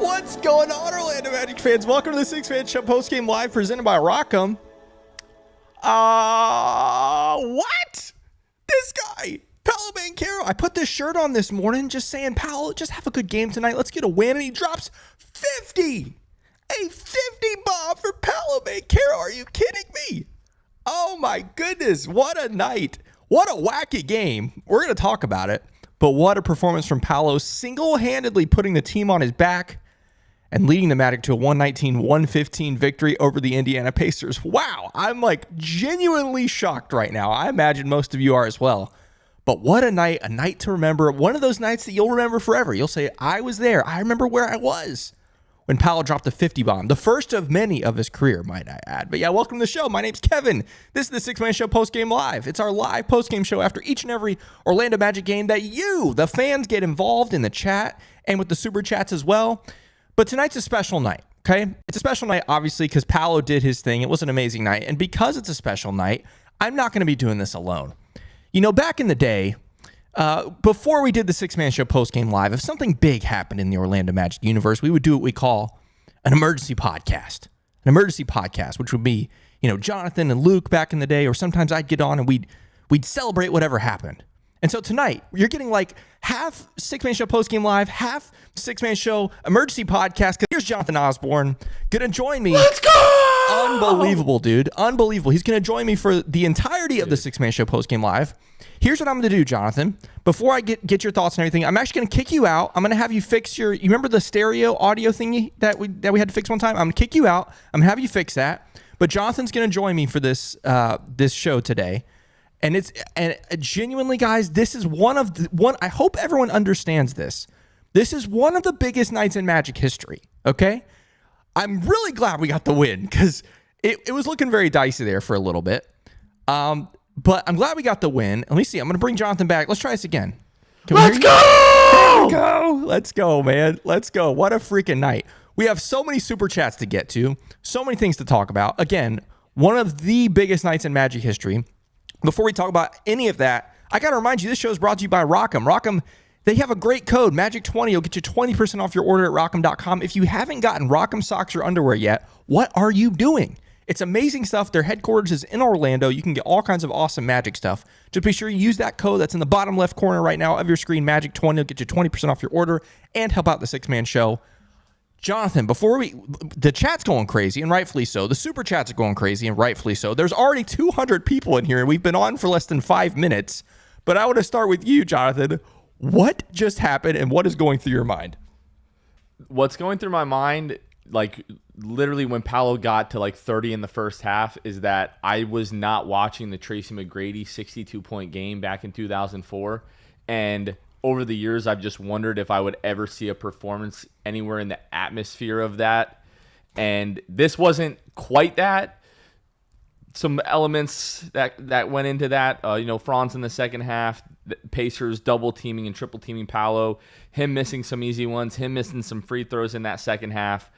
What's going on, Orlando Magic fans? Welcome to the Six Man Show Postgame Live presented by Rock'em. What? This guy, Paolo Banchero. I put this shirt on this morning just saying, Paolo, just have a good game tonight. Let's get a win. And he drops 50. A 50 bomb for Paolo Banchero. Are you kidding me? Oh my goodness. What a night. What a wacky game. We're going to talk about it. But what a performance from Paolo, single-handedly putting the team on his back and leading the Magic to a 119-115 victory over the Indiana Pacers. Wow, I'm like genuinely shocked right now. I imagine most of you are as well. But what a night to remember. One of those nights that you'll remember forever. You'll say, I was there. I remember where I was when Paolo dropped the 50 bomb. The first of many of his career, might I add. But yeah, welcome to the show. My name's Kevin. This is the Six Man Show Postgame Live. It's our live postgame show after each and every Orlando Magic game that you, the fans, get involved in the chat and with the super chats as well. But tonight's a special night, okay? It's a special night, obviously, because Paolo did his thing. It was an amazing night. And because it's a special night, I'm not going to be doing this alone. You know, back in the day, before we did the Six Man Show Postgame Live, if something big happened in the Orlando Magic universe, we would do what we call an emergency podcast. An emergency podcast, which would be, you know, Jonathan and Luke back in the day, or sometimes I'd get on and we'd celebrate whatever happened. And so tonight, you're getting like half Six Man Show Postgame Live, half Six Man Show Emergency Podcast. Because here's Jonathan Osborne going to join me. Let's go! Unbelievable, dude. Unbelievable. He's going to join me for the entirety of the Six Man Show Postgame Live. Here's what I'm going to do, Jonathan. Before I get your thoughts and everything, I'm actually going to kick you out. I'm going to have you fix you remember the stereo audio thingy that we had to fix one time? I'm going to kick you out. I'm going to have you fix that. But Jonathan's going to join me for this show today. And genuinely, guys, this is one. I hope everyone understands this. This is one of the biggest nights in Magic history. Okay, I'm really glad we got the win because it was looking very dicey there for a little bit. But I'm glad we got the win. Let me see. I'm going to bring Jonathan back. Let's try this again. Let's go! There we go. Let's go, man. Let's go. What a freaking night. We have so many super chats to get to. So many things to talk about. Again, one of the biggest nights in Magic history. Before we talk about any of that, I got to remind you, this show is brought to you by Rock'em. Rock'em, they have a great code, Magic20. It'll get you 20% off your order at Rock'em.com. If you haven't gotten Rock'em socks or underwear yet, what are you doing? It's amazing stuff. Their headquarters is in Orlando. You can get all kinds of awesome Magic stuff. Just be sure you use that code that's in the bottom left corner right now of your screen, Magic20. It'll get you 20% off your order and help out the Six Man Show. Jonathan, the chat's going crazy, and rightfully so. The super chats are going crazy, and rightfully so. There's already 200 people in here, and we've been on for less than 5 minutes. But I want to start with you, Jonathan. What just happened, and what is going through your mind? What's going through my mind, like literally when Paolo got to like 30 in the first half, is that I was not watching the Tracy McGrady 62-point game back in 2004, and over the years, I've just wondered if I would ever see a performance anywhere in the atmosphere of that. And this wasn't quite that. Some elements that went into that, Franz in the second half, the Pacers double teaming and triple teaming Paolo, him missing some easy ones, him missing some free throws in that second half.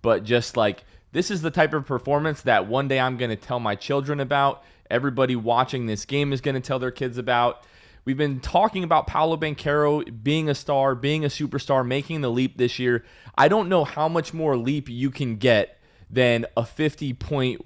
But just like, this is the type of performance that one day I'm going to tell my children about. Everybody watching this game is going to tell their kids about. We've been talking about Paolo Banchero being a star, being a superstar, making the leap this year. I don't know how much more leap you can get than a 50-point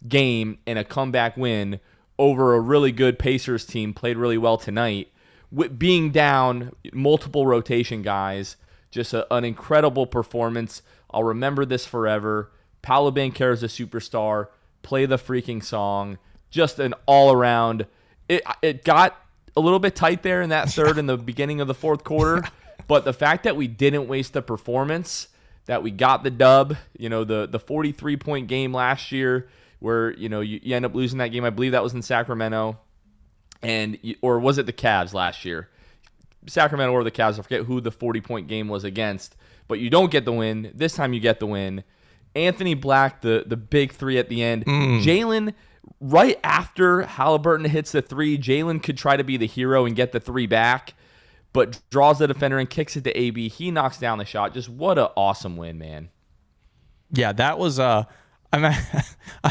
game and a comeback win over a really good Pacers team, played really well tonight. With being down, multiple rotation guys, just an incredible performance. I'll remember this forever. Paolo Banchero is a superstar. Play the freaking song. Just an all-around. It got a little bit tight there in that third and the beginning of the fourth quarter. But the fact that we didn't waste the performance, that we got the dub, the 43-point game last year where, you end up losing that game. I believe that was in Sacramento. Or was it the Cavs last year? Sacramento or the Cavs. I forget who the 40-point game was against. But you don't get the win. This time you get the win. Anthony Black, the big three at the end. Jalen, right after Halliburton hits the three, Jalen could try to be the hero and get the three back, but draws the defender and kicks it to AB. He knocks down the shot. Just what an awesome win, man. Yeah, that was I'm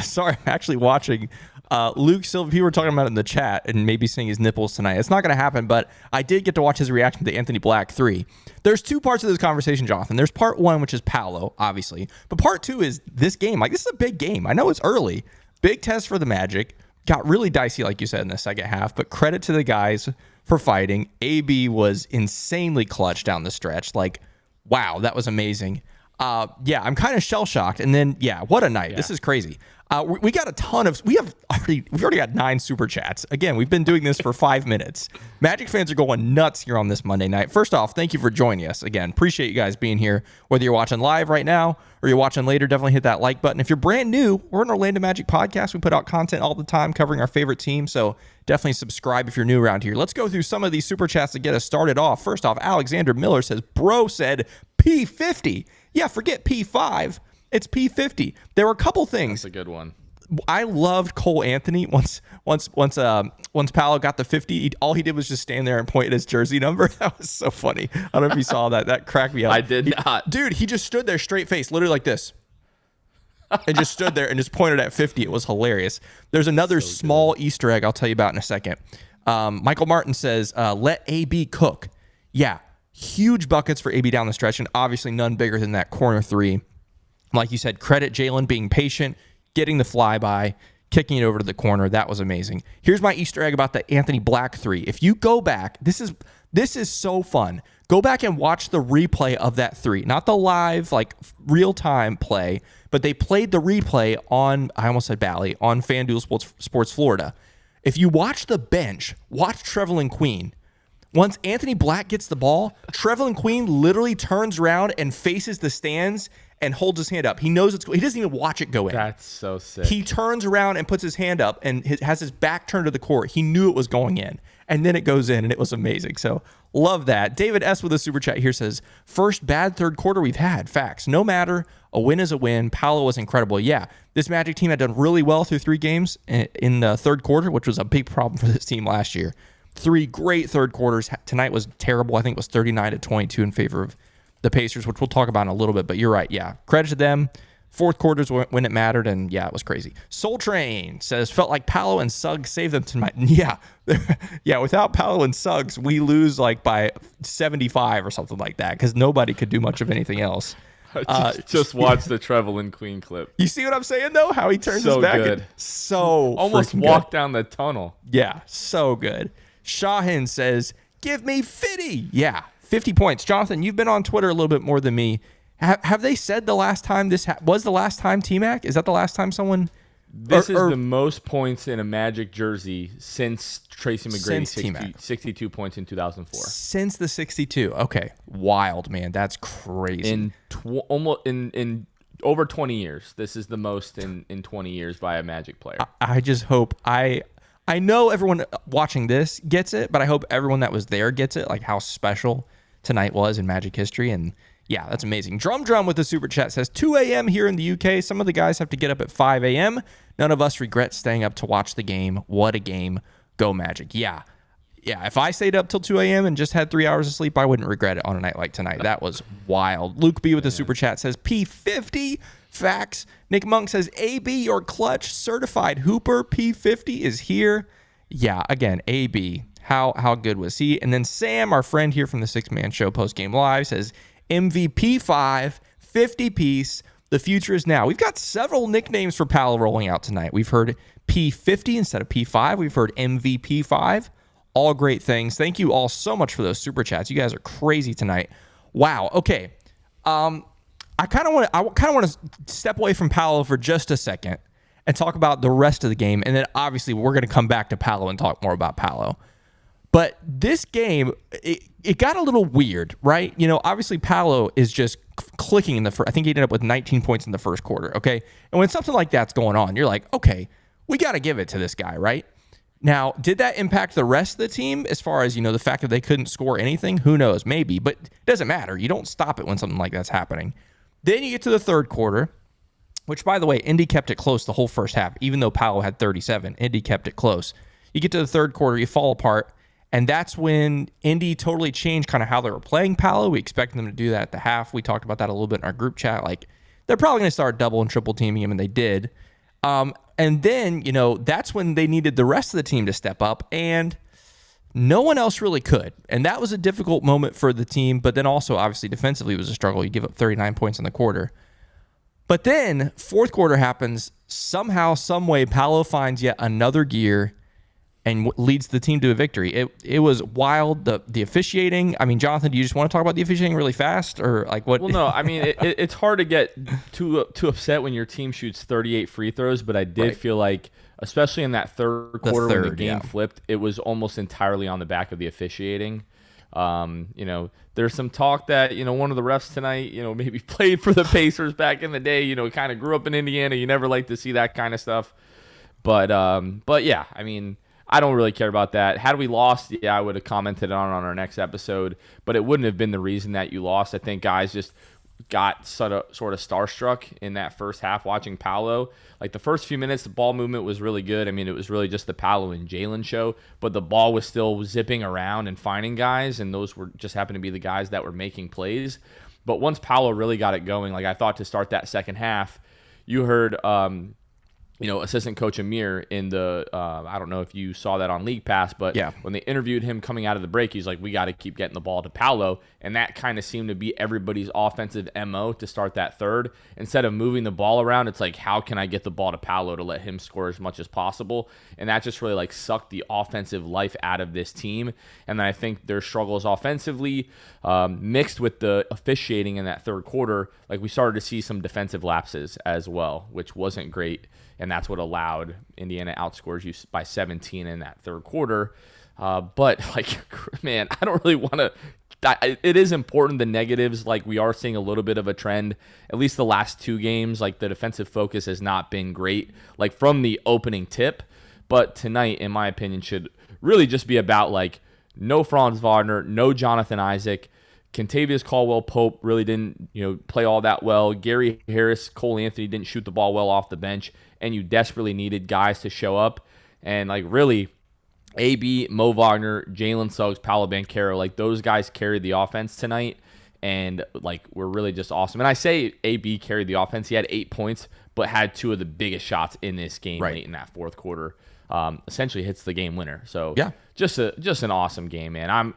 sorry, I'm actually watching Luke Silva, people were talking about it in the chat and maybe seeing his nipples tonight. It's not going to happen, but I did get to watch his reaction to Anthony Black 3. There's two parts of this conversation, Jonathan. There's part one, which is Paolo, obviously. But part two is this game. Like, this is a big game. I know it's early. Big test for the Magic. Got really dicey, like you said, in the second half. But credit to the guys for fighting. AB was insanely clutch down the stretch. Like, wow, that was amazing. I'm kind of shell-shocked. And then, what a night. Yeah. This is crazy. We got a ton of, we've already got 9 super chats. Again, we've been doing this for 5 minutes. Magic fans are going nuts here on this Monday night. First off, thank you for joining us. Again, appreciate you guys being here. Whether you're watching live right now or you're watching later, definitely hit that like button. If you're brand new, we're an Orlando Magic podcast. We put out content all the time covering our favorite team. So definitely subscribe if you're new around here. Let's go through some of these super chats to get us started off. First off, Alexander Miller says, bro said P50. Yeah, forget P5. It's P50. There were a couple things. That's a good one. I loved Cole Anthony. Once Paolo got the 50, all he did was just stand there and point at his jersey number. That was so funny. I don't know if you saw that. That cracked me up. I did not. Dude, he just stood there straight face, literally like this. And just stood there and just pointed at 50. It was hilarious. There's another small Easter egg I'll tell you about in a second. Michael Martin says, let AB cook. Yeah, huge buckets for AB down the stretch, and obviously none bigger than that corner 3. Like you said, credit Jalen being patient, getting the flyby, kicking it over to the corner. That was amazing. Here's my Easter egg about the Anthony Black 3. If you go back, this is so fun. Go back and watch the replay of that 3. Not the live, like, real-time play, but they played the replay on, I almost said Bally, on FanDuel Sports Florida. If you watch the bench, watch Trevelyan Queen. Once Anthony Black gets the ball, Trevelyan Queen literally turns around and faces the stands and holds his hand up. He knows he doesn't even watch it go in. That's so sick. He turns around and puts his hand up and has his back turned to the court. He knew it was going in. And then it goes in, and it was amazing. So, love that. David S. with a super chat here says, first bad third quarter we've had. Facts. No matter. A win is a win. Paolo was incredible. Yeah, this Magic team had done really well through 3 games in the third quarter, which was a big problem for this team last year. 3 great third quarters. Tonight was terrible. I think it was 39-22 in favor of the Pacers, which we'll talk about in a little bit. But you're right. Yeah, credit to them. Fourth quarters when it mattered, and yeah, it was crazy. Soul Train says, felt like Paolo and Suggs saved them tonight. Yeah, yeah. Without Paolo and Suggs, we lose like by 75 or something like that because nobody could do much of anything else. Just watch the Trevelyan Queen clip. You see what I'm saying though? How he turns his back. Good. So almost walked down the tunnel. Yeah, so good. Shahin says, give me 50. Yeah, 50 points. Jonathan, you've been on Twitter a little bit more than me. Have they said the last time this was the last time T-Mac? Is that the last time someone? This is the most points in a Magic jersey since Tracy McGrady, 62 points in 2004. Since the 62. Okay, wild, man. That's crazy. In over 20 years, this is the most in 20 years by a Magic player. I just hope I know everyone watching this gets it, but I hope everyone that was there gets it. Like how special tonight was in Magic history. And yeah, that's amazing. Drum with the super chat says 2 a.m. here in the UK. Some of the guys have to get up at 5 a.m. None of us regret staying up to watch the game. What a game. Go Magic. Yeah. If I stayed up till 2 a.m. and just had 3 hours of sleep, I wouldn't regret it on a night like tonight. That was wild. Luke B with the super chat says P50. Facts. Nick Monk says AB or clutch certified hooper P50 is here. Yeah, again, AB. How good was he? And then Sam, our friend here from the 6-Man Show Postgame Live, says MVP 5, 50 piece. The future is now. We've got several nicknames for Paolo rolling out tonight. We've heard P50 instead of P5. We've heard MVP 5. All great things. Thank you all so much for those super chats. You guys are crazy tonight. Wow. Okay. I kind of want to step away from Paolo for just a second and talk about the rest of the game, and then obviously we're going to come back to Paolo and talk more about Paolo. But this game, it got a little weird, right? You know, obviously Paolo is just clicking in the first. I think he ended up with 19 points in the first quarter, okay? And when something like that's going on, you're like, okay, we got to give it to this guy, right? Now, did that impact the rest of the team as far as, you know, the fact that they couldn't score anything? Who knows? Maybe, but it doesn't matter. You don't stop it when something like that's happening. Then you get to the third quarter, which, by the way, Indy kept it close the whole first half. Even though Paolo had 37, Indy kept it close. You get to the third quarter, you fall apart. And that's when Indy totally changed kind of how they were playing Paolo. We expected them to do that at the half. We talked about that a little bit in our group chat. Like, they're probably going to start double and triple teaming him, and they did. And then, that's when they needed the rest of the team to step up, and no one else really could. And that was a difficult moment for the team, but then also, obviously, defensively it was a struggle. You give up 39 points in the quarter. But then, fourth quarter happens. Somehow, some way, Paolo finds yet another gear and leads the team to a victory. It was wild. The officiating. I mean, Jonathan, do you just want to talk about the officiating really fast, or like what? Well, no. I mean, it's hard to get too upset when your team shoots 38 free throws, but I did feel like, especially in that third quarter when the game flipped, it was almost entirely on the back of the officiating. There's some talk that, one of the refs tonight, maybe played for the Pacers back in the day, kind of grew up in Indiana. You never like to see that kind of stuff. But yeah, I mean, I don't really care about that. Had we lost, I would have commented on our next episode, but it wouldn't have been the reason that you lost. I think guys just got sort of starstruck in that first half watching Paolo. Like the first few minutes, the ball movement was really good. I mean, it was really just the Paolo and Jalen show, but the ball was still zipping around and finding guys, and those were just happened to be the guys that were making plays. But once Paolo really got it going, like I thought to start that second half, you heard assistant coach Amir in the, I don't know if you saw that on League Pass, but when they interviewed him coming out of the break, he's like, we got to keep getting the ball to Paolo. And that kind of seemed to be everybody's offensive MO to start that third. Instead of moving the ball around, it's like, how can I get the ball to Paolo to let him score as much as possible? And that just really sucked the offensive life out of this team. And then I think their struggles offensively, mixed with the officiating in that third quarter, we started to see some defensive lapses as well, which wasn't great. And that's what allowed Indiana outscores you by 17 in that third quarter. But, man, I don't really want to – it is important, the negatives. We are seeing a little bit of a trend. At least the last two games, the defensive focus has not been great, from the opening tip. But tonight, in my opinion, should really just be about, no Franz Wagner, no Jonathan Isaac. Kentavious Caldwell-Pope really didn't, play all that well. Gary Harris, Cole Anthony didn't shoot the ball well off the bench, and you desperately needed guys to show up. And, really, AB, Mo Wagner, Jalen Suggs, Paolo Banchero, those guys carried the offense tonight, and, were really just awesome. And I say AB carried the offense. He had 8 points, but had two of the biggest shots in this game late in that fourth quarter. Essentially hits the game winner. So, just an awesome game, man. I'm,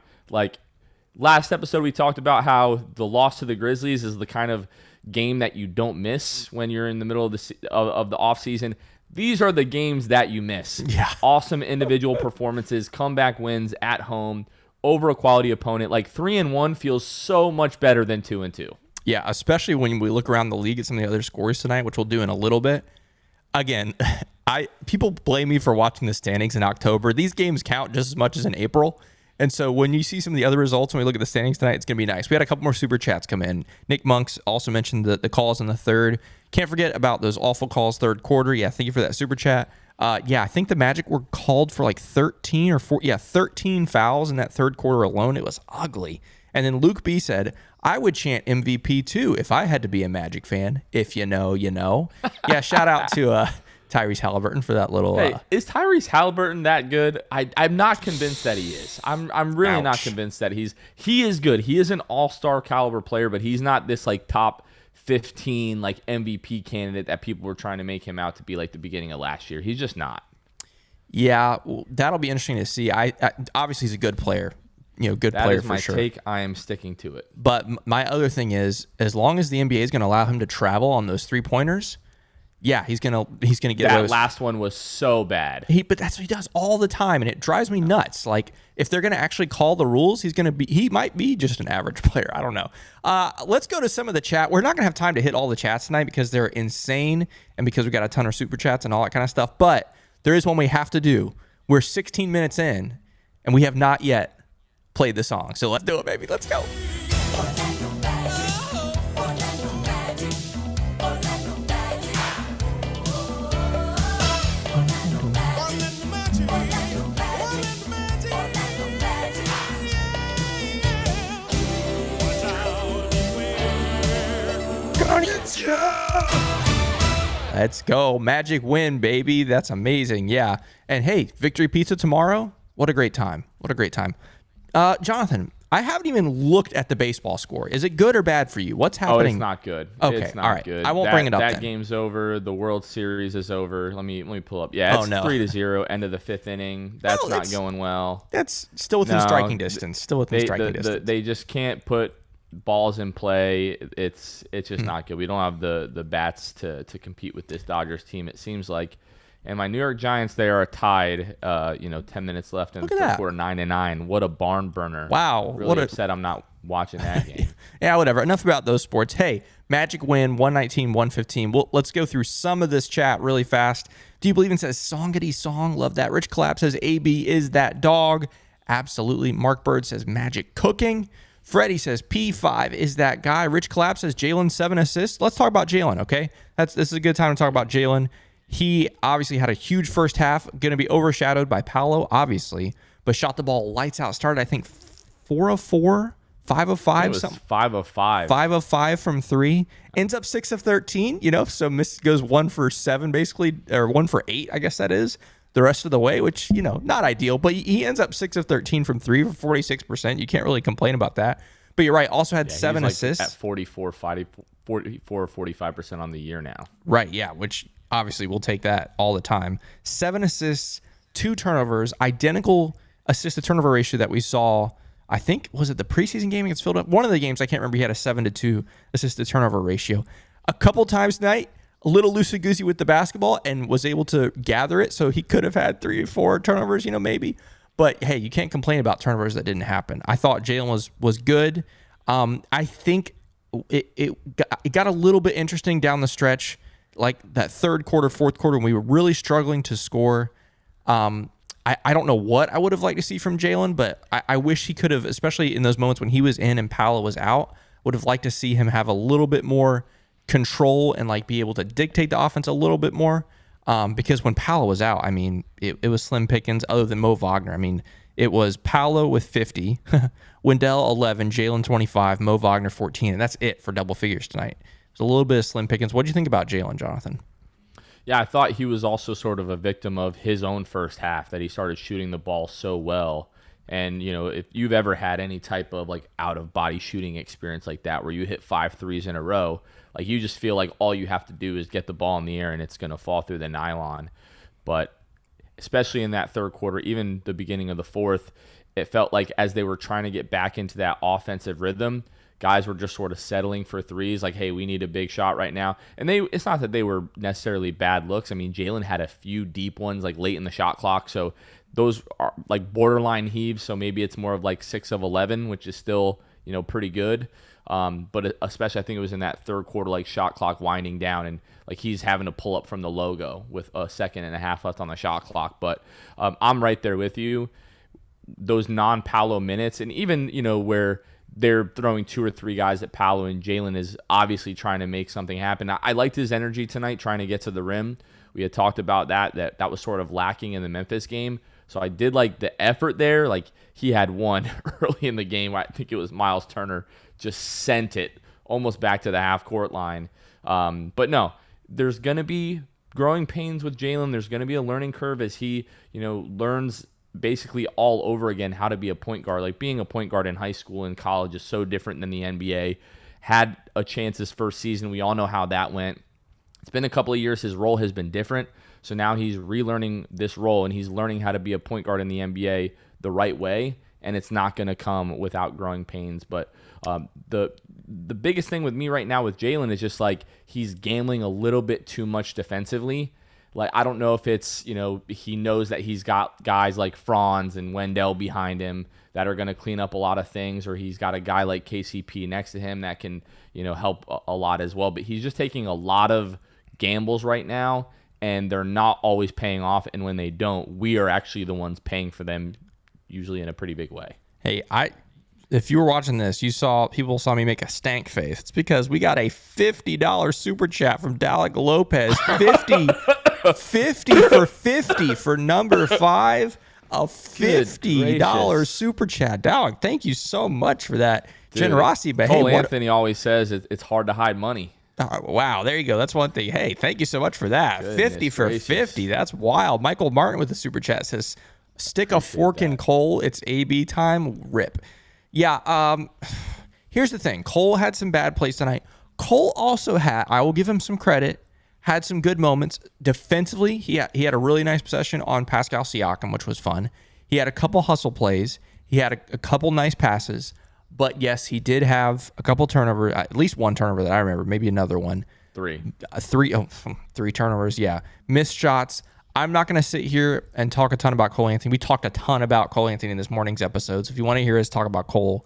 last episode, we talked about how the loss to the Grizzlies is the kind of game that you don't miss when you're in the middle of the offseason. These are the games that you miss. Yeah. Awesome individual performances, comeback wins at home over a quality opponent. 3-1 feels so much better than 2-2. Yeah, especially when we look around the league at some of the other scores tonight, which we'll do in a little bit. Again, people blame me for watching the standings in October. These games count just as much as in April. And so when you see some of the other results, when we look at the standings tonight, it's going to be nice. We had a couple more super chats come in. Nick Monks also mentioned the calls in the third. Can't forget about those awful calls third quarter. Yeah, thank you for that super chat. I think the Magic were called for 13 fouls in that third quarter alone. It was ugly. And then Luke B said, I would chant MVP too if I had to be a Magic fan. If you know, you know. Yeah, shout out to Tyrese Halliburton for that little. Hey, is Tyrese Halliburton that good? I'm not convinced that he is. I'm really not convinced that he is good. He is an all-star caliber player, but he's not this top 15 MVP candidate that people were trying to make him out to be the beginning of last year. He's just not. Yeah, well, that'll be interesting to see. I obviously he's a good player. Good player for sure. That is my take. I am sticking to it. But my other thing is, as long as the NBA is going to allow him to travel on those 3-pointers. Yeah, he's gonna get that those. Last one was so bad. But that's what he does all the time, and it drives me nuts. If they're gonna actually call the rules, he might be just an average player. I don't know. Let's go to some of the chat. We're not gonna have time to hit all the chats tonight because they're insane, and because we got a ton of super chats and all that kind of stuff. But there is one we have to do. We're 16 minutes in, and we have not yet played the song. So let's do it, baby. Let's go. Let's go. Magic win, baby. That's amazing. Yeah. And hey, Victory Pizza tomorrow. What a great time. What a great time. Jonathan, I haven't even looked at the baseball score. Is it good or bad for you? What's Oh, happening? it's not good. Okay, It's not all right. good. I won't bring it up That then. game's over. The World Series is over. Let me pull up. Yeah, it's 3-0. End of the 5th inning. That's not going well. That's still within striking distance. Still within striking distance. They just can't put balls in play. It's just not good. We don't have the bats to compete with this Dodgers team, it seems like. And my New York Giants, they are tied. 10 minutes left in the third quarter, 9-9. What a barn burner! Wow, really upset I'm not watching that game. Yeah, whatever. Enough about those sports. Hey, Magic win 119-115. Well, let's go through some of this chat really fast. Do you believe in says songity song? Love that. Rich Clapp says AB is that dog. Absolutely. Mark Bird says Magic cooking. Freddie says P5 is that guy. Rich Clapp says Jalen 7 assists. Let's talk about Jalen, okay? This is a good time to talk about Jalen. He obviously had a huge first half, going to be overshadowed by Paolo, obviously, but shot the ball lights out. Started, I think, 4 of 4, 5 of 5. It was 5 of 5. 5 of 5 from 3. Ends up 6 of 13, so goes 1 for 7, basically, or 1 for 8, I guess that is, the rest of the way, which, not ideal. But he ends up 6 of 13 from 3 for 46%. You can't really complain about that. But you're right, also had 7 assists. At 44 or 45% on the year now. Right, yeah, which obviously we'll take that all the time. 7 assists, 2 turnovers, identical assist to turnover ratio that we saw. I think, was it the preseason game against Philadelphia? One of the games, I can't remember, he had a 7-2 assist to turnover ratio. A couple times tonight, a little loosey-goosey with the basketball and was able to gather it, so he could have had 3 or 4 turnovers, maybe. But, hey, you can't complain about turnovers that didn't happen. I thought Jalen was good. I think it got a little bit interesting down the stretch, like that third quarter, fourth quarter, when we were really struggling to score. I don't know what I would have liked to see from Jalen, but I wish he could have, especially in those moments when he was in and Paolo was out, would have liked to see him have a little bit more control and like be able to dictate the offense a little bit more. Because when Paolo was out, I mean, it was slim pickings other than Mo Wagner. I mean, it was Paolo with 50, Wendell 11, Jalen 25, Mo Wagner 14, and that's it for double figures tonight. It's a little bit of slim pickings. What do you think about Jalen, Jonathan? Yeah, I thought he was also sort of a victim of his own first half, that he started shooting the ball so well. And, if you've ever had any type of like out-of-body shooting experience like that where you hit 5 threes in a row, like you just feel like all you have to do is get the ball in the air and it's going to fall through the nylon. But especially in that third quarter, even the beginning of the fourth, it felt like as they were trying to get back into that offensive rhythm, guys were just sort of settling for threes, like, hey, we need a big shot right now. And it's not that they were necessarily bad looks. I mean, Jalen had a few deep ones like late in the shot clock, so those are like borderline heaves, so maybe it's more of like 6 of 11, which is still, pretty good. But especially I think it was in that third quarter, like shot clock winding down, and like he's having to pull up from the logo with a second and a half left on the shot clock. But I'm right there with you. Those non-Paolo minutes, and even, where they're throwing 2 or 3 guys at Paolo, and Jalen is obviously trying to make something happen. I liked his energy tonight, trying to get to the rim. We had talked about that was sort of lacking in the Memphis game. So I did like the effort there. Like he had one early in the game. I think it was Miles Turner just sent it almost back to the half court line. But no, there's going to be growing pains with Jalen. There's going to be a learning curve as he, learns basically all over again how to be a point guard. Like being a point guard in high school and college is so different than the NBA. Had a chance this first season. We all know how that went. It's been a couple of years. His role has been different. So now he's relearning this role, and he's learning how to be a point guard in the NBA the right way, and it's not going to come without growing pains. But the biggest thing with me right now with Jalen is just like he's gambling a little bit too much defensively. Like I don't know if it's, he knows that he's got guys like Franz and Wendell behind him that are going to clean up a lot of things, or he's got a guy like KCP next to him that can, help a lot as well. But he's just taking a lot of gambles right now, and they're not always paying off. And when they don't, we are actually the ones paying for them, usually in a pretty big way. Hey, if you were watching this, people saw me make a stank face. It's because we got a $50 super chat from Dalek Lopez. 50 for 50 for number 5. A $50 super chat. Dalek, thank you so much for that generosity. But Cole Anthony always says it's hard to hide money. Wow, there you go. That's one thing. Hey, thank you so much for that. Goodness 50 for gracious. 50. That's wild. Michael Martin with the super chat says, stick a fork in Cole. It's AB time. Rip. Yeah. Here's the thing. Cole had some bad plays tonight. Cole also I will give him some credit, had some good moments. Defensively, he had a really nice possession on Pascal Siakam, which was fun. He had a couple hustle plays. He had a couple nice passes. But yes, he did have a couple turnovers, at least one turnover that I remember, maybe another one. Three turnovers, yeah. Missed shots. I'm not going to sit here and talk a ton about Cole Anthony. We talked a ton about Cole Anthony in this morning's episodes. If you want to hear us talk about Cole,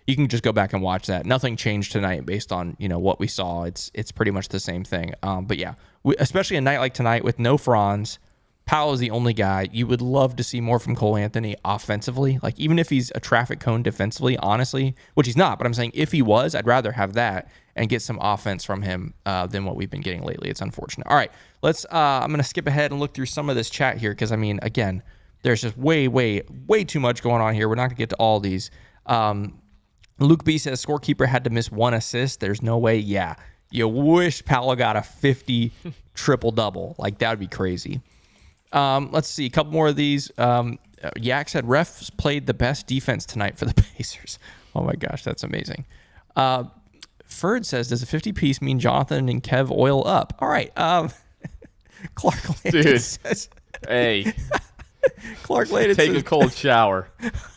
you can just go back and watch that. Nothing changed tonight based on what we saw. It's pretty much the same thing. But yeah, especially a night like tonight with no Franz, Powell is the only guy. You would love to see more from Cole Anthony offensively. Like, even if he's a traffic cone defensively, honestly, which he's not, but I'm saying if he was, I'd rather have that and get some offense from him than what we've been getting lately. It's unfortunate. All right, I'm going to skip ahead and look through some of this chat here because, I mean, again, there's just way too much going on here. We're not going to get to all these. Luke B says, scorekeeper had to miss one assist. There's no way. Yeah, you wish Paolo got a 50 triple-double. Like, that would be crazy. Let's see. A couple more of these. Yak said refs played the best defense tonight for the Pacers. Oh my gosh, that's amazing. Ferd says, does a 50 piece mean Jonathan and Kev oil up? All right. Clark Landon says, hey, Clark Landon take says, a cold shower.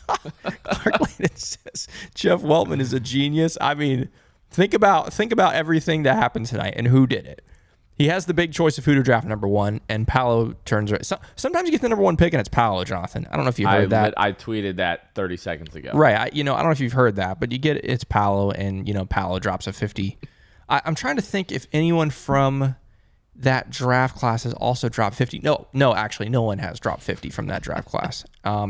Clark Landon says Jeff Weltman is a genius. I mean, think about everything that happened tonight and who did it. He has the big choice of who to draft number one, and Paolo turns right. Sometimes you get the number one pick, and it's Paolo, Jonathan. I don't know if you heard that. I tweeted that 30 seconds ago. Right. I don't know if you've heard that, but it's Paolo, and, Paolo drops a 50. I'm trying to think if anyone from that draft class has also dropped 50. No, actually, no one has dropped 50 from that draft class.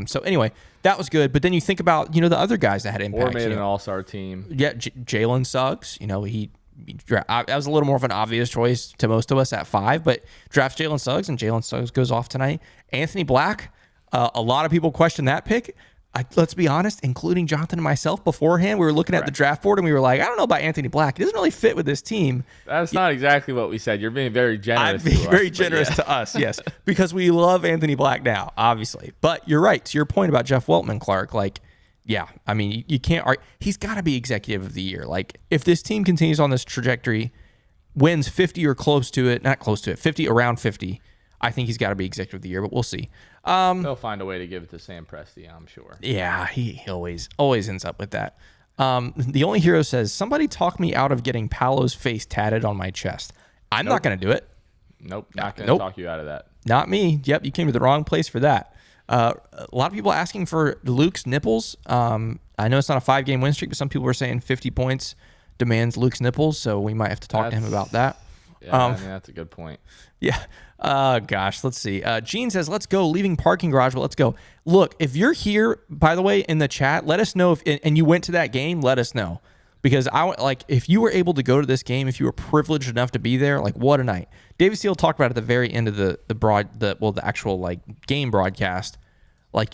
So anyway, that was good. But then you think about, the other guys that had impact. Or made an all-star team. Yeah, Jalen Suggs, that was a little more of an obvious choice to most of us at 5, but drafts Jalen Suggs, and Jalen Suggs goes off tonight. Anthony Black, a lot of people question that pick. Let's be honest, including Jonathan and myself beforehand, we were looking at the draft board and we were like, I don't know about Anthony Black. He doesn't really fit with this team. That's not exactly what we said. You're being very generous. I'm being very generous to us, yes, because we love Anthony Black now, obviously. But you're right. To your point about Jeff Weltman, Clark, yeah, I mean, you can't argue. He's got to be executive of the year. Like, if this team continues on this trajectory, wins 50 or close to it, not close to it, 50, around 50, I think he's got to be executive of the year, but we'll see. They'll find a way to give it to Sam Presti, I'm sure. Yeah, he always ends up with that. The Only Hero says, somebody talk me out of getting Paolo's face tatted on my chest. I'm not going to do it. Nope, not going to talk you out of that. Not me. Yep, you came to the wrong place for that. A lot of people asking for Luke's nipples. I know it's not a 5-game win streak, but some people were saying 50 points demands Luke's nipples, so we might have to talk to him about that. Yeah, I mean, that's a good point. Yeah. Gosh, let's see. Gene says, let's go. Leaving parking garage, but let's go. Look, if you're here, by the way, in the chat, let us know and you went to that game, let us know. Because if you were able to go to this game, if you were privileged enough to be there, what a night. David Steele talked about it at the very end of the actual game broadcast.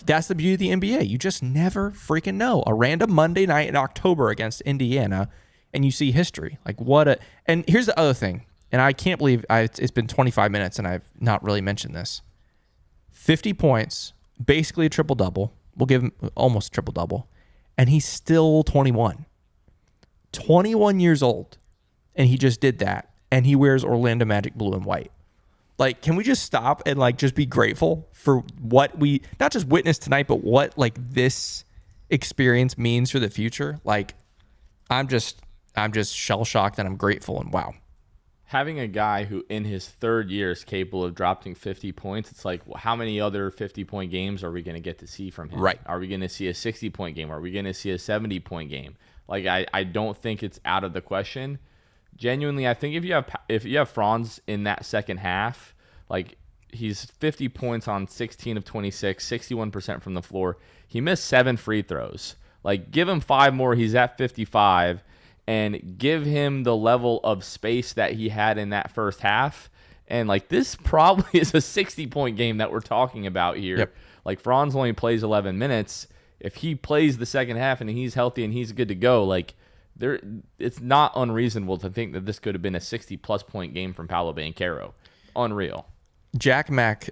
That's the beauty of the NBA. You just never freaking know. A random Monday night in October against Indiana, and you see history. And here's the other thing, and I can't believe it's been 25 minutes and I've not really mentioned this. 50 points, basically a triple-double. We'll give him almost a triple-double. And he's still 21. 21 years old, and he just did that, and he wears Orlando Magic blue and white. Can we just stop and just be grateful for what we not just witnessed tonight, but what this experience means for the future? I'm just shell shocked, and I'm grateful, and wow. Having a guy who in his third year is capable of dropping 50 points, it's how many other 50-point games are we going to get to see from him? Right. Are we going to see a 60-point game? Are we going to see a 70-point game? I don't think it's out of the question. Genuinely, I think if you have Franz in that second half, he's 50 points on 16 of 26, 61% from the floor. He missed 7 free throws. Give him 5 more, he's at 55, and give him the level of space that he had in that first half. And this probably is a 60-point game that we're talking about here. Yep. Franz only plays 11 minutes. If he plays the second half and he's healthy and he's good to go, it's not unreasonable to think that this could have been a 60-plus point game from Paolo Banchero. Unreal. Jack Mack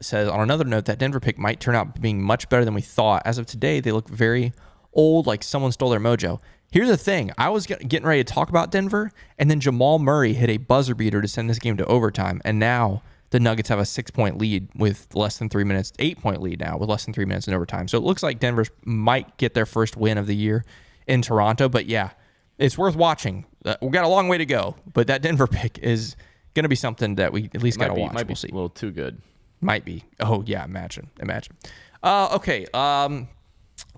says, on another note, that Denver pick might turn out being much better than we thought. As of today, they look very old, like someone stole their mojo. Here's the thing. I was getting ready to talk about Denver, and then Jamal Murray hit a buzzer beater to send this game to overtime, and now the Nuggets have a 6-point lead with less than 3 minutes, 8-point lead now with less than 3 minutes in overtime. So it looks like Denver might get their first win of the year in Toronto. But yeah, it's worth watching. We've got a long way to go, but that Denver pick is going to be something that we at least got to watch. Might be we'll see. A little too good. Might be. Oh yeah, imagine. Okay.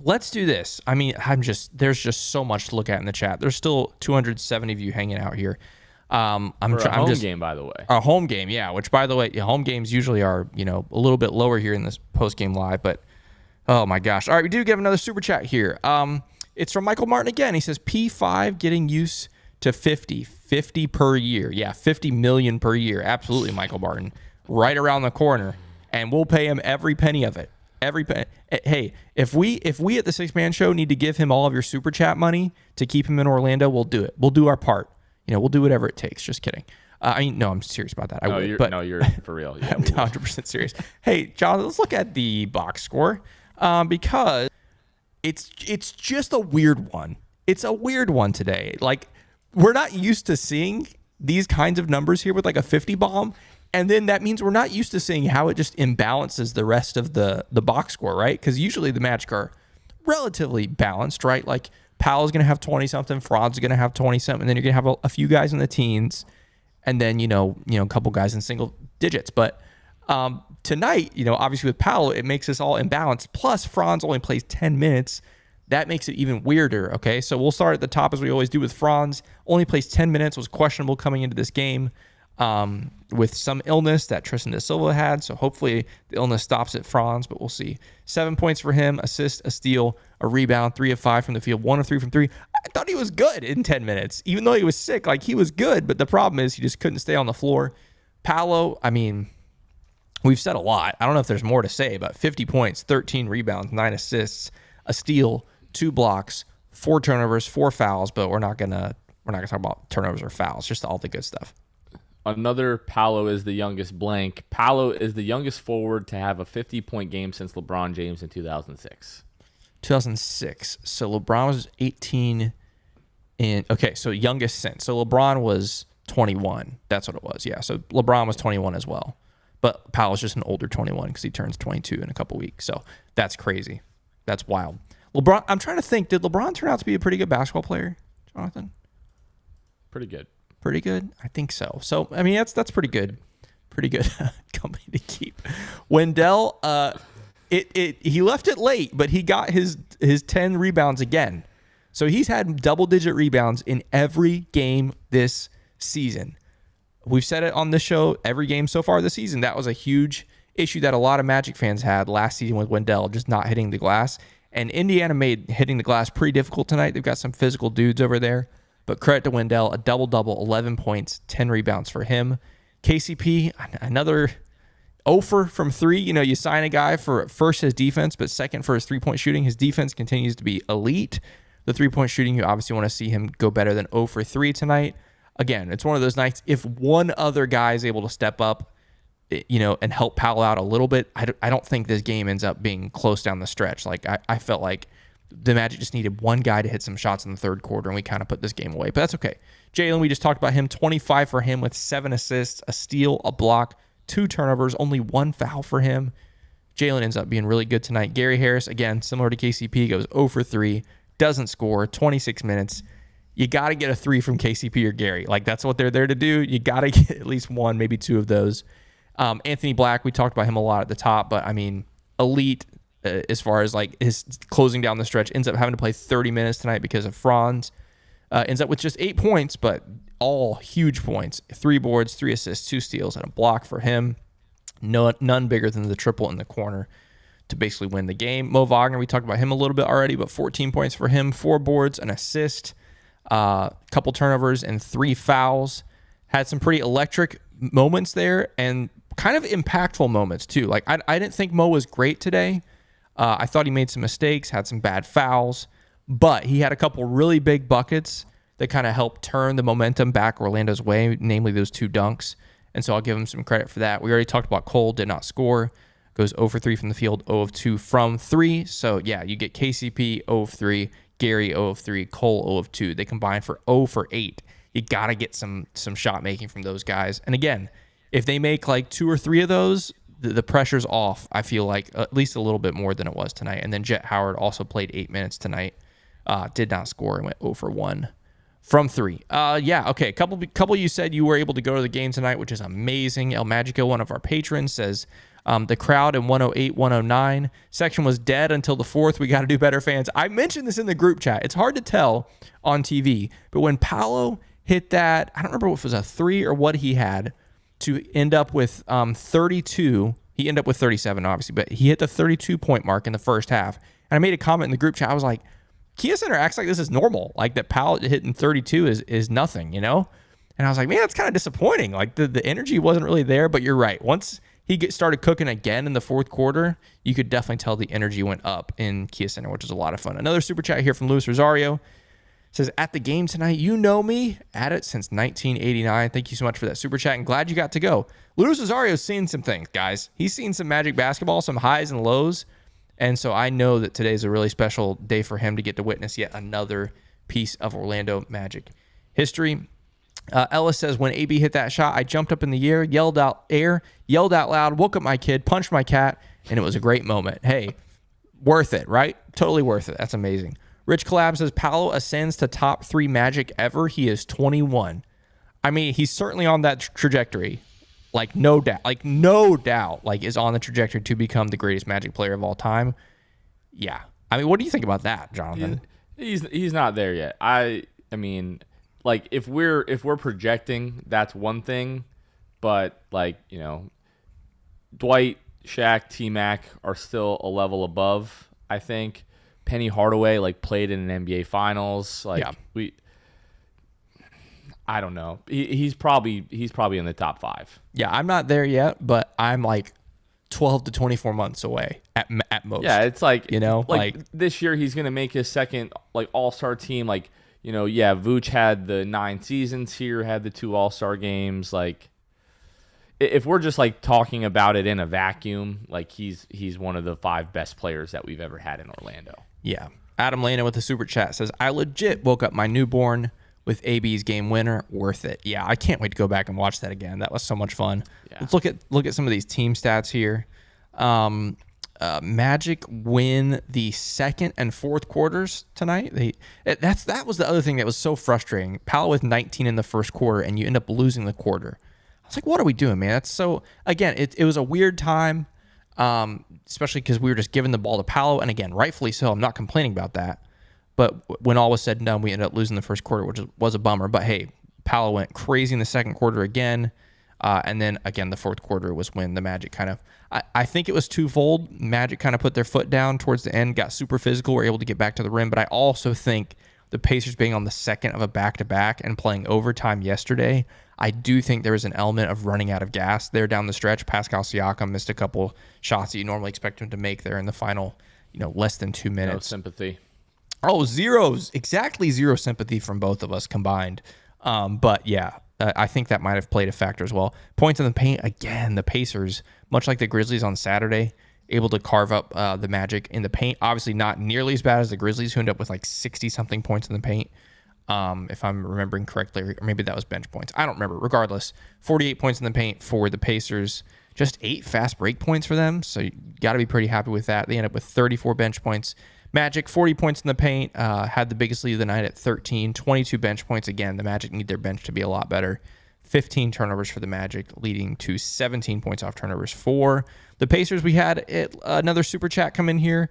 Let's do this. I mean, there's just so much to look at in the chat. There's still 270 of you hanging out here. I'm game, by the way. A home game, yeah. Which, by the way, home games usually are a little bit lower here in this post game live. But oh my gosh! All right, we do give another super chat here. It's from Michael Martin again. He says P5 getting used to 50 per year. Yeah, 50 million per year. Absolutely, Michael Martin, right around the corner, and we'll pay him every penny of it. Every penny. Hey, if we at the Six Man Show need to give him all of your super chat money to keep him in Orlando, we'll do it. We'll do our part. We'll do whatever it takes. Just kidding. No, I'm serious about that. You're for real. Yeah, I'm 100% serious. Hey, John, let's look at the box score because it's just a weird one. It's a weird one today. Like, we're not used to seeing these kinds of numbers here with like a 50 bomb. And then that means we're not used to seeing how it just imbalances the rest of the box score, right? Because usually the Magic are relatively balanced, right? Like, Paolo's going to have 20-something, Franz is going to have 20-something, and then you're going to have a few guys in the teens, and then, a couple guys in single digits. But tonight, obviously with Paolo, it makes us all imbalanced. Plus, Franz only plays 10 minutes. That makes it even weirder, okay? So we'll start at the top as we always do with Franz. Only plays 10 minutes, was questionable coming into this game with some illness that Tristan da Silva had. So hopefully the illness stops at Franz, but we'll see. 7 points for him, assist, a steal, a rebound, 3 of 5 from the field, 1 of 3 from 3. I thought he was good in 10 minutes. Even though he was sick, like, he was good, but the problem is he just couldn't stay on the floor. Paolo, I mean, we've said a lot. I don't know if there's more to say, but 50 points, 13 rebounds, 9 assists, a steal, 2 blocks, 4 turnovers, 4 fouls, but we're not gonna talk about turnovers or fouls, just all the good stuff. Another Paolo is the youngest blank. Paolo is the youngest forward to have a 50-point game since LeBron James in 2006. 2006. So LeBron was 18 so youngest since. So LeBron was 21. That's what it was. Yeah. So LeBron was 21 as well. But Paolo's just an older 21 because he turns 22 in a couple weeks. So that's crazy. That's wild. LeBron, I'm trying to think, did LeBron turn out to be a pretty good basketball player, Jonathan? Pretty good. Pretty good? I think so. So, I mean, that's pretty good. Pretty good company to keep. Wendell, he left it late, but he got his 10 rebounds again. So he's had double-digit rebounds in every game this season. We've said it on this show every game so far this season. That was a huge issue that a lot of Magic fans had last season with Wendell just not hitting the glass. And Indiana made hitting the glass pretty difficult tonight. They've got some physical dudes over there. But credit to Wendell, a double-double, 11 points, 10 rebounds for him. KCP, another 0 from 3. You sign a guy for first his defense, but second for his three-point shooting. His defense continues to be elite. The three-point shooting, you obviously want to see him go better than 0 for 3 tonight. Again, it's one of those nights, if one other guy is able to step up, and help Paolo out a little bit, I don't think this game ends up being close down the stretch. Like, I felt like the Magic just needed one guy to hit some shots in the third quarter, and we kind of put this game away. But that's okay. Jalen, we just talked about him. 25 for him with 7 assists, a steal, a block, 2 turnovers, only 1 foul for him. Jalen ends up being really good tonight. Gary Harris, again, similar to KCP, goes 0 for 3, doesn't score, 26 minutes. You got to get a 3 from KCP or Gary. Like, that's what they're there to do. You got to get at least 1, maybe 2 of those. Anthony Black, we talked about him a lot at the top, but, I mean, elite as far as like his closing down the stretch. Ends up having to play 30 minutes tonight because of Franz. Ends up with just 8 points, but all huge points. 3 boards, 3 assists, 2 steals, and a block for him. None bigger than the triple in the corner to basically win the game. Mo Wagner, we talked about him a little bit already, but 14 points for him, 4 boards, an assist, couple turnovers, and 3 fouls. Had some pretty electric moments there and kind of impactful moments too. Like, I didn't think Mo was great today. I thought he made some mistakes, had some bad fouls, but he had a couple really big buckets that kind of helped turn the momentum back Orlando's way, namely those 2 dunks. And so I'll give him some credit for that. We already talked about Cole, did not score. goes 0 for 3 from the field, 0 of 2 from 3. So, yeah, you get KCP 0 of 3, Gary 0 of 3, Cole 0 of 2. They combine for 0 for 8. You got to get some shot making from those guys. And again, if they make like 2 or 3 of those, the pressure's off, I feel like, at least a little bit more than it was tonight. And then Jet Howard also played 8 minutes tonight. Did not score and went 0 for 1 from 3. Yeah, okay. Couple you said you were able to go to the game tonight, which is amazing. El Magico, one of our patrons, says the crowd in 108, 109 section was dead until the fourth. We got to do better, fans. I mentioned this in the group chat. It's hard to tell on TV, but when Paolo hit that, I don't remember if it was a 3 or what he had to end up with 32. He ended up with 37, obviously, but he hit the 32-point mark in the first half. And I made a comment in the group chat. I was like, Kia Center acts like this is normal. Like that Paolo hitting 32 is nothing, you know? And I was like, man, that's kind of disappointing. Like the energy wasn't really there, but you're right. Once he started cooking again in the fourth quarter, you could definitely tell the energy went up in Kia Center, which was a lot of fun. Another super chat here from Luis Rosario. Says, at the game tonight, you know me. At it since 1989. Thank you so much for that super chat, and glad you got to go. Luis Rosario's seen some things, guys. He's seen some Magic basketball, some highs and lows. And so I know that today's a really special day for him to get to witness yet another piece of Orlando Magic history. Ellis says, when AB hit that shot, I jumped up in the air, yelled out loud, woke up my kid, punched my cat, and it was a great moment. Hey, worth it, right? Totally worth it. That's amazing. Rich Collab says, Paolo ascends to top 3 Magic ever. He is 21. I mean, he's certainly on that trajectory. Like, no doubt, is on the trajectory to become the greatest Magic player of all time. Yeah. I mean, what do you think about that, Jonathan? He's not there yet. I mean, like, if we're projecting, that's one thing. But, like, you know, Dwight, Shaq, T-Mac are still a level above, I think. Penny Hardaway like played in an NBA Finals. Like I don't know. He's probably in the top 5. Yeah, I'm not there yet, but I'm like 12 to 24 months away at most. Yeah, it's like, you know, like this year he's gonna make his second like All-Star team. Like, you know, yeah, Vooch had the 9 seasons here, had the 2 All-Star games. Like, if we're just like talking about it in a vacuum, like he's one of the 5 best players that we've ever had in Orlando. Yeah. Adam Lana with the super chat says, I legit woke up my newborn with AB's game winner. Worth it. Yeah, I can't wait to go back and watch that again. That was so much fun. Yeah. Let's look at some of these team stats here. Magic win the second and fourth quarters tonight. That was the other thing that was so frustrating. Paolo with 19 in the first quarter, and you end up losing the quarter. I was like, what are we doing, man? That's so, again, it was a weird time. Especially because we were just giving the ball to Paolo, and again, rightfully so. I'm not complaining about that. But when all was said and done, we ended up losing the first quarter, which was a bummer. But hey, Paolo went crazy in the second quarter again. And then again, the fourth quarter was when the Magic kind of, I think it was twofold. Magic kind of put their foot down towards the end, got super physical, were able to get back to the rim. But I also think the Pacers being on the second of a back-to-back and playing overtime yesterday, I do think there was an element of running out of gas there down the stretch. Pascal Siakam missed a couple shots that you normally expect him to make there in the final, less than 2 minutes. No sympathy. Oh, exactly zero sympathy from both of us combined. But yeah, I think that might have played a factor as well. Points in the paint, again, the Pacers, much like the Grizzlies on Saturday, able to carve up the Magic in the paint. Obviously not nearly as bad as the Grizzlies, who ended up with like 60-something points in the paint. If I'm remembering correctly, or maybe that was bench points. I don't remember. Regardless, 48 points in the paint for the Pacers. Just 8 fast break points for them, so you got to be pretty happy with that. They end up with 34 bench points. Magic, 40 points in the paint, had the biggest lead of the night at 13. 22 bench points. Again, the Magic need their bench to be a lot better. 15 turnovers for the Magic, leading to 17 points off turnovers for the Pacers. We had another super chat come in here.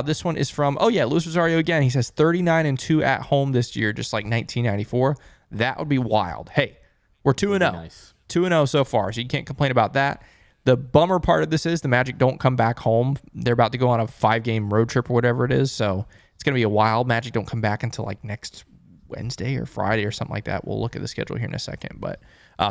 This one is from, Luis Rosario again. He says 39-2 at home this year, just like 1994. That would be wild. Hey, we're 2-0. Nice. 2-0 so far, so you can't complain about that. The bummer part of this is the Magic don't come back home. They're about to go on a 5-game road trip or whatever it is, so it's going to be a while. Magic don't come back until like next Wednesday or Friday or something like that. We'll look at the schedule here in a second, but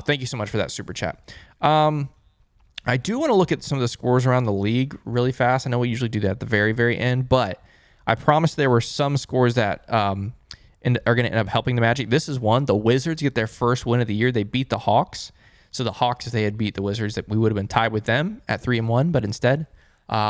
thank you so much for that super chat. I do want to look at some of the scores around the league really fast. I know we usually do that at the very, very end, but I promised there were some scores that are going to end up helping the Magic. This is one. The Wizards get their first win of the year. They beat the Hawks. So the Hawks, if they had beat the Wizards, that we would have been tied with them at 3-1, but instead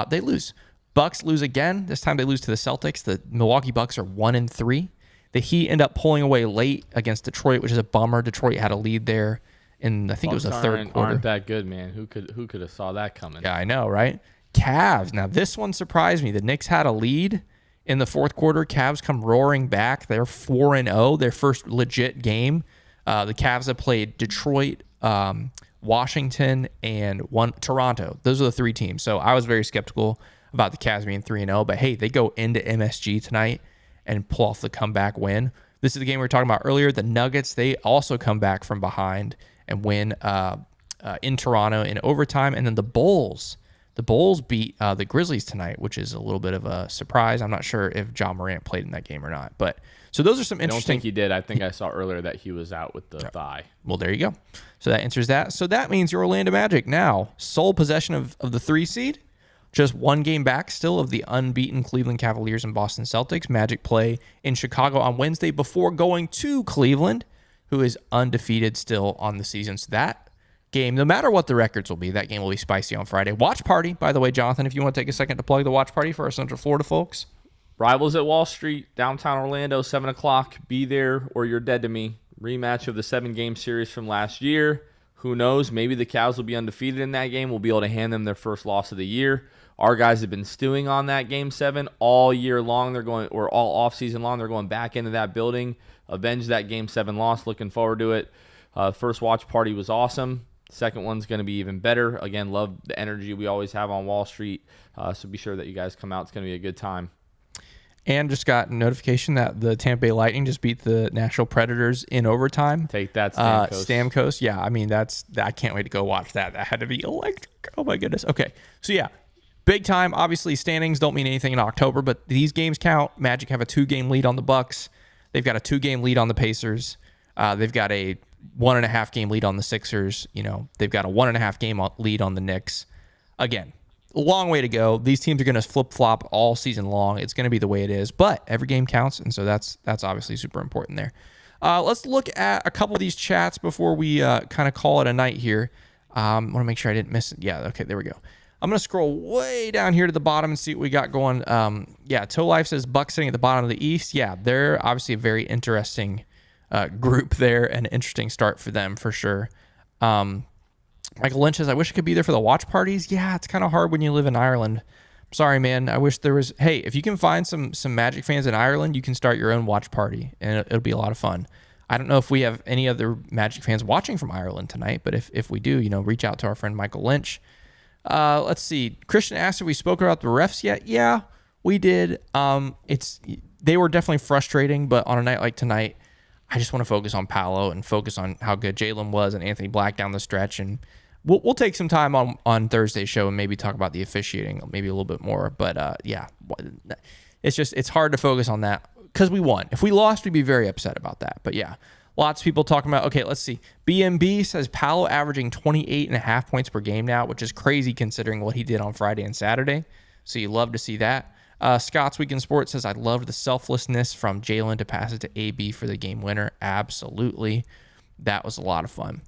they lose. Bucks lose again. This time they lose to the Celtics. The Milwaukee Bucks are 1-3. The Heat end up pulling away late against Detroit, which is a bummer. Detroit had a lead there in, I think it was the third quarter. Aren't that good, man? Who could have saw that coming? Yeah, I know, right? Cavs. Now this one surprised me. The Knicks had a lead in the fourth quarter. Cavs come roaring back. They're 4-0, their first legit game. The Cavs have played Detroit, Washington, and Toronto. Those are the three teams. So I was very skeptical about the Cavs being 3-0, but hey, they go into MSG tonight and pull off the comeback win. This is the game we were talking about earlier. The Nuggets, they also come back from behind and win in Toronto in overtime. And then the Bulls beat the Grizzlies tonight, which is a little bit of a surprise. I'm not sure if John Morant played in that game or not. But so those are some interesting. I don't think he did. I think I saw earlier that he was out with the thigh. Well, there you go. So that answers that. So that means your Orlando Magic now sole possession of the 3 seed. Just one game back still of the unbeaten Cleveland Cavaliers and Boston Celtics. Magic play in Chicago on Wednesday before going to Cleveland, who is undefeated still on the season. So that game, no matter what the records will be, that game will be spicy on Friday. Watch party, by the way, Jonathan, if you want to take a second to plug the watch party for our Central Florida folks. Rivals at Wall Street, downtown Orlando, 7 o'clock. Be there or you're dead to me. Rematch of the 7-game series from last year. Who knows? Maybe the Cavs will be undefeated in that game. We'll be able to hand them their first loss of the year. Our guys have been stewing on that Game 7 all year long. They're going, or all offseason long. They're going back into that building, avenge that Game 7 loss. Looking forward to it. First watch party was awesome. Second one's going to be even better. Again, love the energy we always have on Wall Street. So be sure that you guys come out. It's going to be a good time. And just got notification that the Tampa Bay Lightning just beat the Nashville Predators in overtime. Take that, Stamkos. Stamkos. Yeah, I mean, I can't wait to go watch that. That had to be electric. Oh, my goodness. Okay, so yeah. Big time. Obviously, standings don't mean anything in October, but these games count. Magic have a 2-game lead on the Bucks. They've got a 2-game lead on the Pacers. They've got a 1.5-game lead on the Sixers. They've got a 1.5-game lead on the Knicks. Again, a long way to go. These teams are going to flip-flop all season long. It's going to be the way it is, but every game counts, and so that's obviously super important there. Let's look at a couple of these chats before we kind of call it a night here. I want to make sure I didn't miss it. Yeah, okay, there we go. I'm going to scroll way down here to the bottom and see what we got going. Toe Life says Bucks sitting at the bottom of the East. Yeah, they're obviously a very interesting group there, and an interesting start for them for sure. Michael Lynch says, I wish I could be there for the watch parties. Yeah, it's kind of hard when you live in Ireland. I'm sorry, man. I wish there was. Hey, if you can find some Magic fans in Ireland, you can start your own watch party, and it'll be a lot of fun. I don't know if we have any other Magic fans watching from Ireland tonight, but if we do, reach out to our friend Michael Lynch. Let's see. Christian asked if we spoke about the refs yet. Yeah, we did. They were definitely frustrating, but on a night like tonight, I just want to focus on Paolo and focus on how good Jalen was and Anthony Black down the stretch. And we'll take some time on Thursday's show and maybe talk about the officiating maybe a little bit more. But it's hard to focus on that because we won. If we lost, we'd be very upset about that. But yeah. Lots of people talking about, okay, let's see. BMB says Paolo averaging 28.5 points per game now, which is crazy considering what he did on Friday and Saturday. So you love to see that. Scott's Week in Sports says, I loved the selflessness from Jalen to pass it to AB for the game winner. Absolutely. That was a lot of fun.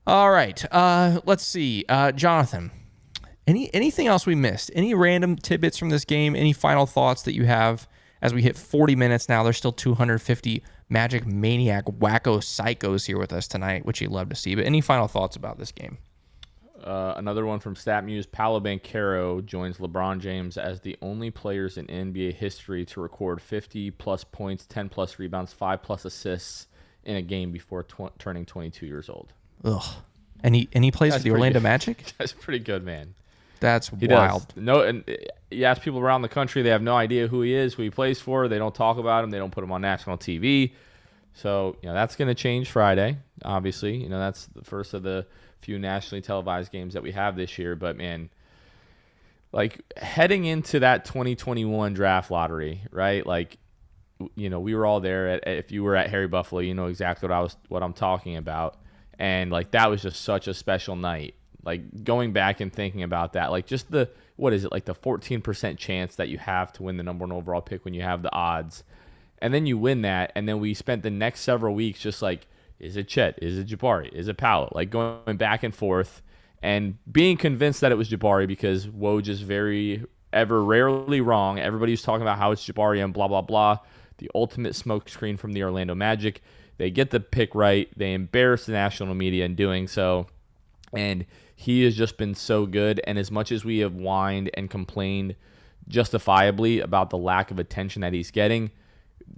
All right. Let's see. Jonathan, anything else we missed? Any random tidbits from this game? Any final thoughts that you have as we hit 40 minutes now? There's still 250 Magic Maniac wacko psychos here with us tonight, which you'd love to see. But any final thoughts about this game? Another one from StatMuse. Paolo Banchero joins LeBron James as the only players in NBA history to record 50-plus points, 10-plus rebounds, 5-plus assists in a game before turning 22 years old. Ugh. And he plays for the Orlando Magic? That's pretty good, man. That's wild. No, and you ask people around the country, they have no idea who he is, who he plays for. They don't talk about him. They don't put him on national TV. So, that's going to change Friday, obviously. That's the first of the few nationally televised games that we have this year. But, man, like heading into that 2021 draft lottery, right? Like, we were all there. If you were at Harry Buffalo, you know exactly what I'm talking about. And, like, that was just such a special night. Like, going back and thinking about that, like, just the 14% chance that you have to win the number 1 overall pick when you have the odds. And then you win that, and then we spent the next several weeks just, like, Is it Chet? Is it Jabari? Is it Paolo? Like going back and forth and being convinced that it was Jabari because Woj is rarely wrong. Everybody's talking about how it's Jabari and blah, blah, blah. The ultimate smokescreen from the Orlando Magic. They get the pick right. They embarrass the national media in doing so. And he has just been so good. And as much as we have whined and complained justifiably about the lack of attention that he's getting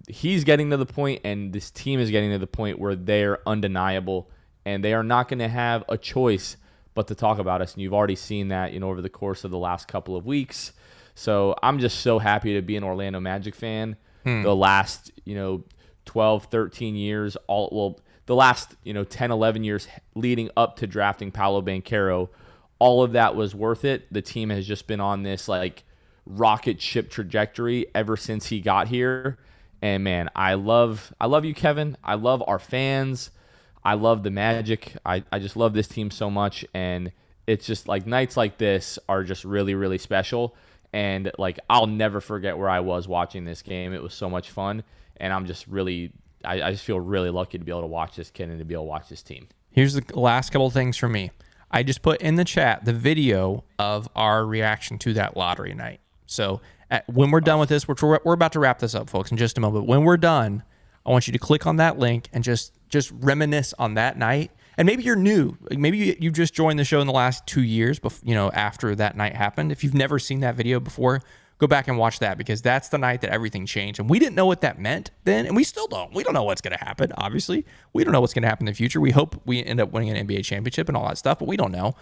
to the point, and this team is getting to the point where they're undeniable, and they are not going to have a choice but to talk about us. And you've already seen that, over the course of the last couple of weeks. So I'm just so happy to be an Orlando Magic fan. The last, 12, 13 years, the last, 10, 11 years leading up to drafting Paolo Banchero, all of that was worth it. The team has just been on this like rocket ship trajectory ever since he got here. And man, I love you, Kevin. I love our fans. I love the Magic. I just love this team so much. And it's just like nights like this are just really, really special. And like, I'll never forget where I was watching this game. It was so much fun. And I'm just really, I just feel really lucky to be able to watch this kid and to be able to watch this team. Here's the last couple of things for me. I just put in the chat the video of our reaction to that lottery night. So when we're done with this, we're about to wrap this up, folks, in just a moment. When we're done, I want you to click on that link and just reminisce on that night. And maybe you're new. Maybe you just joined the show in the last 2 years, after that night happened. If you've never seen that video before, go back and watch that, because that's the night that everything changed. And we didn't know what that meant then, and we still don't. We don't know what's going to happen, obviously. We don't know what's going to happen in the future. We hope we end up winning an NBA championship and all that stuff, but we don't know.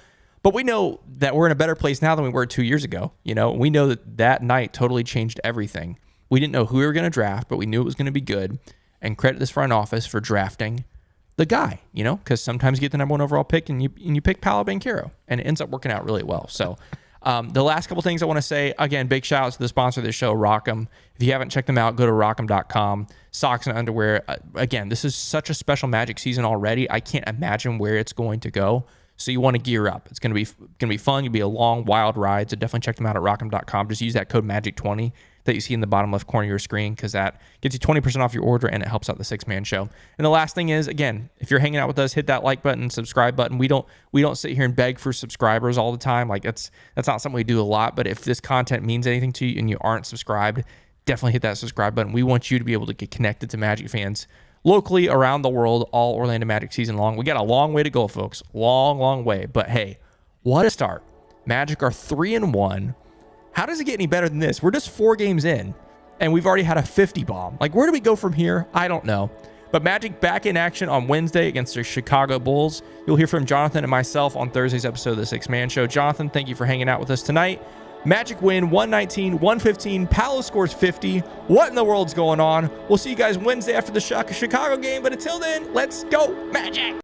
But we know that we're in a better place now than we were 2 years ago. We know that night totally changed everything. We didn't know who we were going to draft, but we knew it was going to be good. And credit this front office for drafting the guy, because sometimes you get the number one overall pick and you pick Paolo Banchero, and it ends up working out really well. So the last couple things I want to say, again, big shout out to the sponsor of this show, Rock'em. If you haven't checked them out, go to rock'em.com. Socks and underwear. Again, this is such a special Magic season already. I can't imagine where it's going to go. So you want to gear up. It's going to be fun. It'll be a long, wild ride. So definitely check them out at rock'em.com. Just use that code MAGIC20 that you see in the bottom left corner of your screen, because that gets you 20% off your order and it helps out the Six Man Show. And the last thing is, again, if you're hanging out with us, hit that like button, subscribe button. We don't sit here and beg for subscribers all the time. Like that's not something we do a lot. But if this content means anything to you and you aren't subscribed, definitely hit that subscribe button. We want you to be able to get connected to Magic fans locally, around the world, all Orlando Magic season long. We got a long way to go, folks. Long, long way. But hey, what a start. Magic are 3-1. How does it get any better than this? We're just 4 games in, and we've already had a 50 bomb. Like, where do we go from here? I don't know. But Magic back in action on Wednesday against the Chicago Bulls. You'll hear from Jonathan and myself on Thursday's episode of the Six Man Show. Jonathan, thank you for hanging out with us tonight. Magic win 119-115. Paolo scores 50. What in the world's going on? We'll see you guys Wednesday after the Chicago game. But until then, let's go Magic!